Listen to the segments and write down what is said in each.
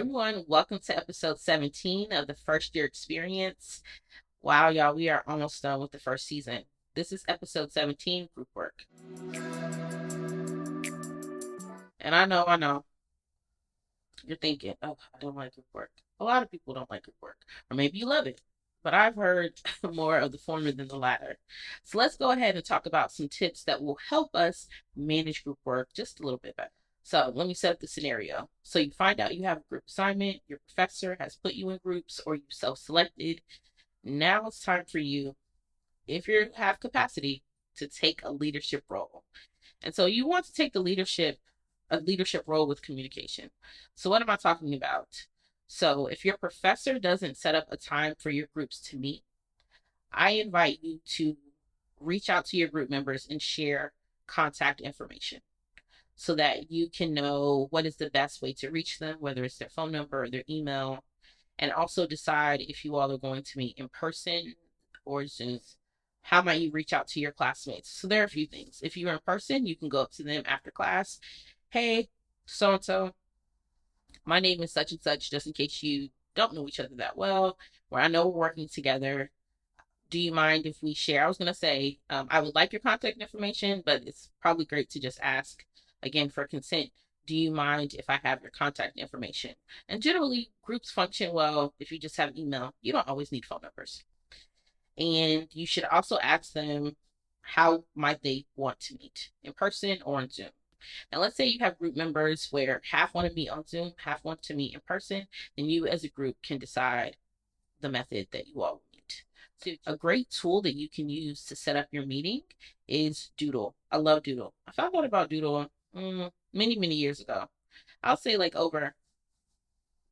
everyone. Welcome to episode 17 of the first year experience. Wow, y'all, we are almost done with the first season. This is episode 17, group work. And I know, you're thinking, oh, I don't like group work. A lot of people don't like group work, or maybe you love it. But I've heard more of the former than the latter. So let's go ahead and talk about some tips that will help us manage group work just a little bit better. So let me set up the scenario. So you find out you have a group assignment, your professor has put you in groups or you self-selected. Now it's time for you, if you have capacity, to take a leadership role. And so you want to take a leadership role with communication. So what am I talking about? So if your professor doesn't set up a time for your groups to meet, I invite you to reach out to your group members and share contact information so that you can know what is the best way to reach them, whether it's their phone number or their email, and also decide if you all are going to meet in person or Zoom. How might you reach out to your classmates? So there are a few things. If you're in person, you can go up to them after class. Hey, so and so, my name is such and such, just in case you don't know each other that well, where I know we're working together. Do you mind if we share? I was going to say, I would like your contact information, but it's probably great to just ask again for consent. Do you mind if I have your contact information? And generally, groups function well if you just have email. You don't always need phone numbers. And you should also ask them how might they want to meet, in person or on Zoom. Now, let's say you have group members where half want to meet on Zoom, half want to meet in person, then you as a group can decide the method that you all need. So a great tool that you can use to set up your meeting is Doodle. I love Doodle. I found out about Doodle many, many years ago. I'll say like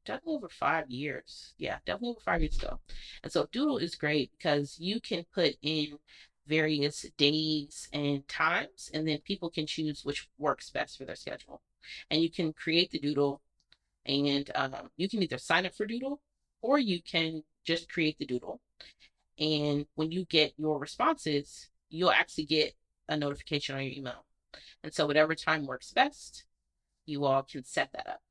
definitely over 5 years. Yeah, definitely over 5 years ago. And so Doodle is great because you can put in various days and times, and then people can choose which works best for their schedule. And you can create the Doodle, and you can either sign up for Doodle or you can just create the Doodle. And when you get your responses, you'll actually get a notification on your email. And so, whatever time works best, you all can set that up.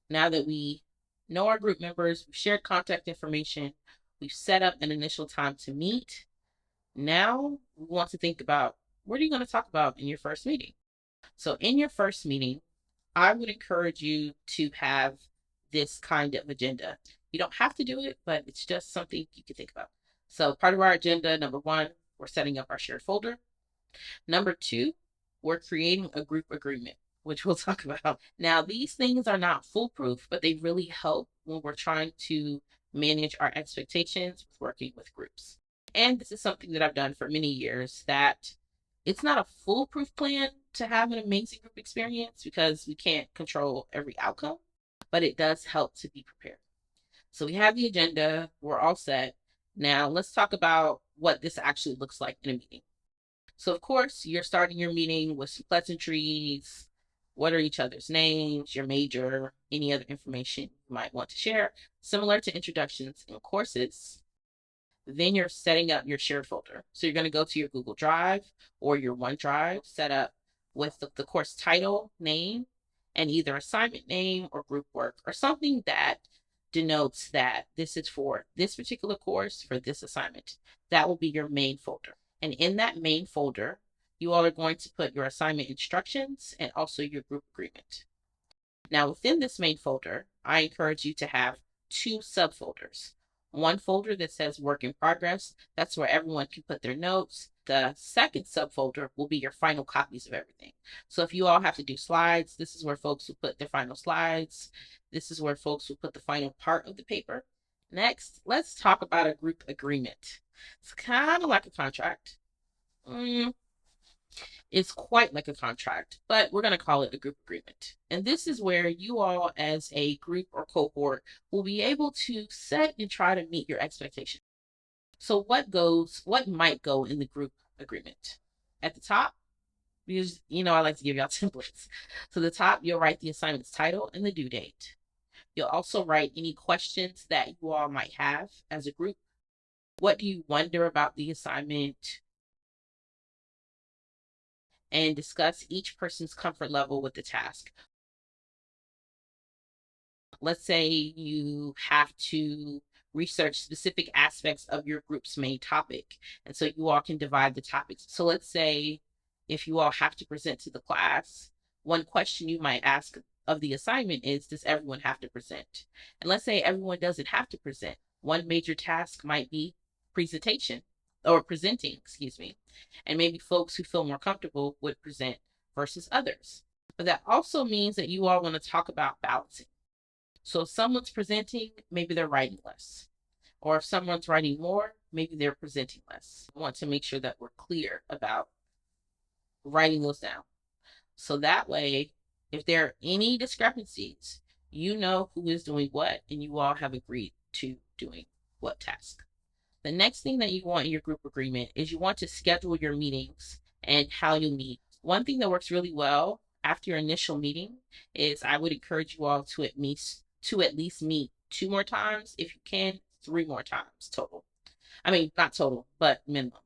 Now that we know our group members, we've shared contact information, we've set up an initial time to meet. Now we want to think about, what are you going to talk about in your first meeting? So, in your first meeting, I would encourage you to have this kind of agenda. You don't have to do it, but it's just something you can think about. So, part of our agenda, number one, we're setting up our shared folder. Number two, we're creating a group agreement, which we'll talk about. Now, these things are not foolproof, but they really help when we're trying to manage our expectations with working with groups. And this is something that I've done for many years, that it's not a foolproof plan to have an amazing group experience because we can't control every outcome, but it does help to be prepared. So we have the agenda, we're all set. Now let's talk about what this actually looks like in a meeting. So, of course, you're starting your meeting with some pleasantries. What are each other's names, your major, any other information you might want to share, similar to introductions in courses. Then you're setting up your shared folder. So you're going to go to your Google Drive or your OneDrive, set up with the course title, name, and either assignment name or group work or something that denotes that this is for this particular course for this assignment. That will be your main folder. And in that main folder, you all are going to put your assignment instructions and also your group agreement. Now, within this main folder, I encourage you to have two subfolders. One folder that says work in progress, that's where everyone can put their notes. The second subfolder will be your final copies of everything. So if you all have to do slides, this is where folks will put their final slides. This is where folks will put the final part of the paper. Next, let's talk about a group agreement. It's kind of like a contract. It's quite like a contract, but we're going to call it a group agreement. And this is where you all, as a group or cohort, will be able to set and try to meet your expectations. So, what might go in the group agreement? At the top, because I like to give y'all templates. So, the top, you'll write the assignment's title and the due date. You'll also write any questions that you all might have as a group. What do you wonder about the assignment? And discuss each person's comfort level with the task. Let's say you have to research specific aspects of your group's main topic. And so you all can divide the topics. So let's say if you all have to present to the class, one question you might ask of the assignment is, does everyone have to present? And let's say everyone doesn't have to present. One major task might be presentation or presenting, excuse me. And maybe folks who feel more comfortable would present versus others. But that also means that you all want to talk about balancing. So if someone's presenting, maybe they're writing less. Or if someone's writing more, maybe they're presenting less. I want to make sure that we're clear about writing those down. So that way, if there are any discrepancies, you know who is doing what, and you all have agreed to doing what task. The next thing that you want in your group agreement is you want to schedule your meetings and how you meet. One thing that works really well after your initial meeting is I would encourage you all to at least meet 2 more times, if you can, 3 more times total. I mean, not total, but minimum.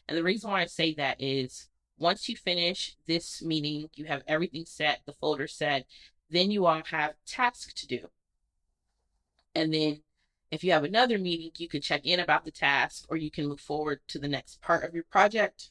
And the reason why I say that is once you finish this meeting, you have everything set, the folder set, then you all have tasks to do. And then if you have another meeting, you can check in about the task, or you can move forward to the next part of your project.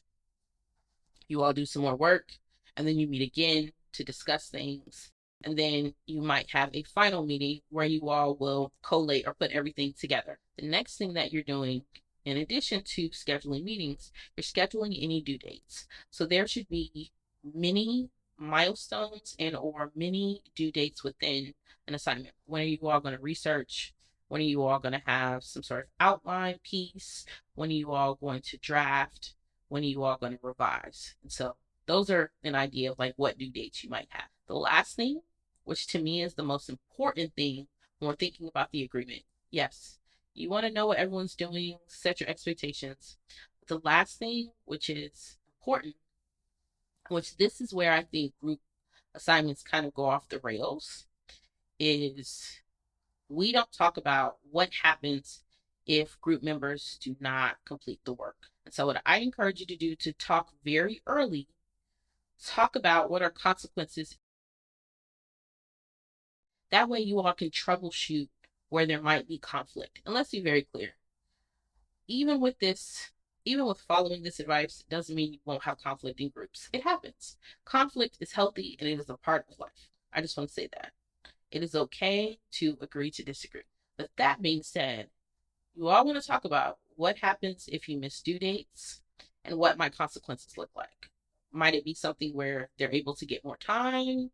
You all do some more work, and then you meet again to discuss things. And then you might have a final meeting where you all will collate or put everything together. The next thing that you're doing, in addition to scheduling meetings, you're scheduling any due dates. So there should be many milestones and or many due dates within an assignment. When are you all going to research? When are you all going to have some sort of outline piece? When are you all going to draft? When are you all going to revise? And so those are an idea of like what due dates you might have. The last thing, which to me is the most important thing when we're thinking about the agreement. Yes, you want to know what everyone's doing, set your expectations. But the last thing, which is important, which this is where I think group assignments kind of go off the rails, is we don't talk about what happens if group members do not complete the work. And so what I encourage you to do to talk very early, talk about what are consequences. That way you all can troubleshoot where there might be conflict. And let's be very clear. Even with following this advice, doesn't mean you won't have conflict in groups. It happens. Conflict is healthy and it is a part of life. I just want to say that. It is okay to agree to disagree. But that being said, you all want to talk about what happens if you miss due dates and what might consequences look like. Might it be something where they're able to get more time?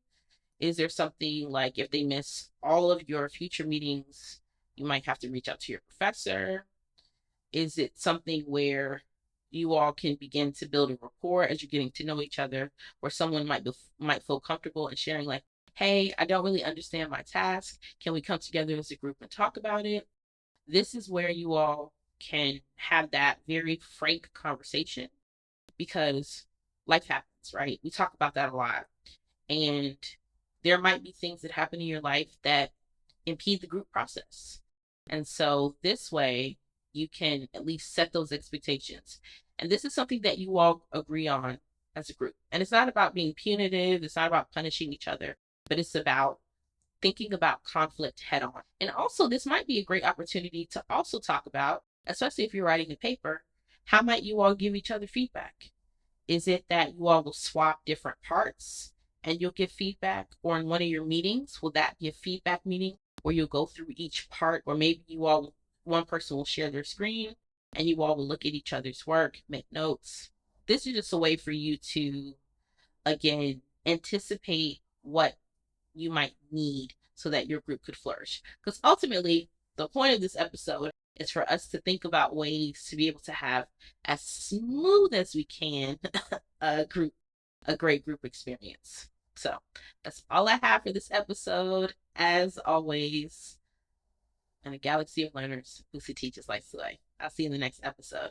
Is there something like if they miss all of your future meetings, you might have to reach out to your professor? Is it something where you all can begin to build a rapport as you're getting to know each other, where someone might feel comfortable in sharing like, hey, I don't really understand my task. Can we come together as a group and talk about it? This is where you all can have that very frank conversation, because life happens, right? We talk about that a lot. And there might be things that happen in your life that impede the group process. And so this way, you can at least set those expectations. And this is something that you all agree on as a group. And it's not about being punitive, it's not about punishing each other, but it's about thinking about conflict head on. And also, this might be a great opportunity to also talk about, especially if you're writing a paper, how might you all give each other feedback? Is it that you all will swap different parts and you'll give feedback? Or in one of your meetings, will that be a feedback meeting where you'll go through each part? Or maybe one person will share their screen and you all will look at each other's work, make notes. This is just a way for you to, again, anticipate what you might need so that your group could flourish. Because ultimately, the point of this episode is for us to think about ways to be able to have as smooth as we can a great group experience. So that's all I have for this episode. As always, in a galaxy of learners, Lucy teaches life today. I'll see you in the next episode.